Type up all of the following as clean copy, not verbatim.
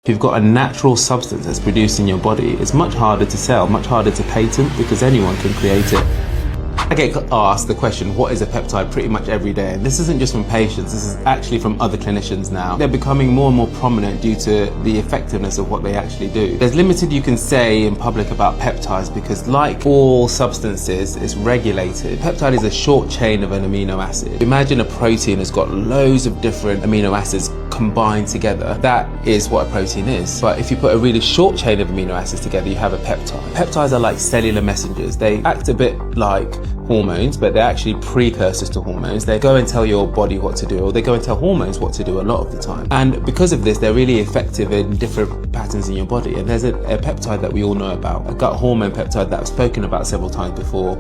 If you've got a natural substance that's produced in your body, it's much harder to sell, much harder to patent, because anyone can create it. I get asked the question, what is a peptide, pretty much every day. And this isn't just from patients, this is actually from other clinicians now. They're becoming more and more prominent due to the effectiveness of what they actually do. There's limited you can say in public about peptides because, like all substances, it's regulated. Peptide is a short chain of an amino acid. Imagine a protein has got loads of different amino acids combined together. That is what a protein is. But if you put a really short chain of amino acids together, you have a peptide. Peptides are like cellular messengers. They act a bit like hormones, but they're actually precursors to hormones. They go and tell your body what to do, or they go and tell hormones what to do a lot of the time. And because of this, they're really effective in different patterns in your body. And there's a peptide that we all know about, a gut hormone peptide that I've spoken about several times before,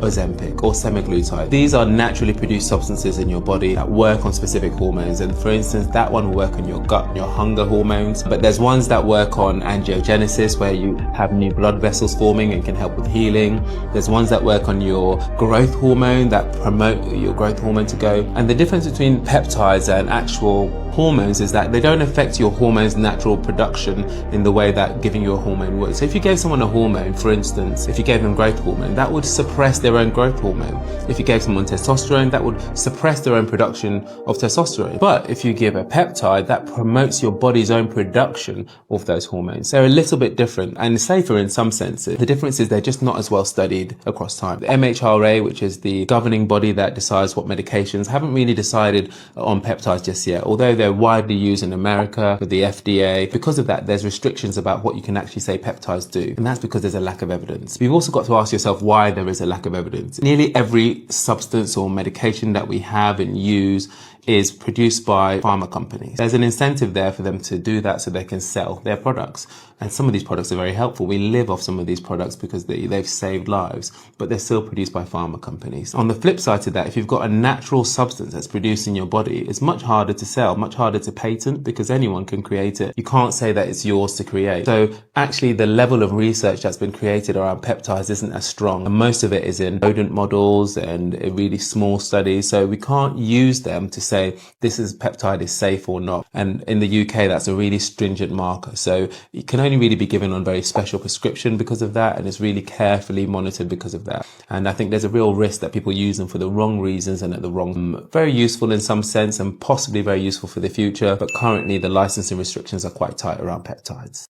Ozempic or Semaglutide. These are naturally produced substances in your body that work on specific hormones. And for instance, that one will work on your gut, your hunger hormones. But there's ones that work on angiogenesis, where you have new blood vessels forming and can help with healing. There's ones that work on your growth hormone, that promote your growth hormone to go. And the difference between peptides and actual hormones is that they don't affect your hormone's natural production in the way that giving you a hormone would. So if you gave someone a hormone, for instance, if you gave them growth hormone, that would suppress their own growth hormone. If you gave someone testosterone, that would suppress their own production of testosterone. But if you give a peptide, that promotes your body's own production of those hormones. They're a little bit different and safer in some senses. The difference is they're just not as well studied across time. The MHRA, which is the governing body that decides what medications, haven't really decided on peptides just yet, although they're widely used in America with the FDA. Because of that, there's restrictions about what you can actually say peptides do. And that's because there's a lack of evidence. You've also got to ask yourself why there is a lack of evidence. Nearly every substance or medication that we have and use is produced by pharma companies. There's an incentive there for them to do that so they can sell their products. And some of these products are very helpful. We live off some of these products because they've saved lives, but they're still produced by pharma companies. On the flip side to that, if you've got a natural substance that's produced in your body, it's much harder to sell, much harder to patent, because anyone can create it. You can't say that it's yours to create. So actually the level of research that's been created around peptides isn't as strong. And most of it is in rodent models and really small studies. So we can't use them to say this peptide is safe or not. And in the UK, that's a really stringent marker. So it can only really be given on very special prescription because of that, and it's really carefully monitored because of that. And I think there's a real risk that people use them for the wrong reasons and at the wrong. Very useful in some sense and possibly very useful for the future, but currently the licensing restrictions are quite tight around peptides.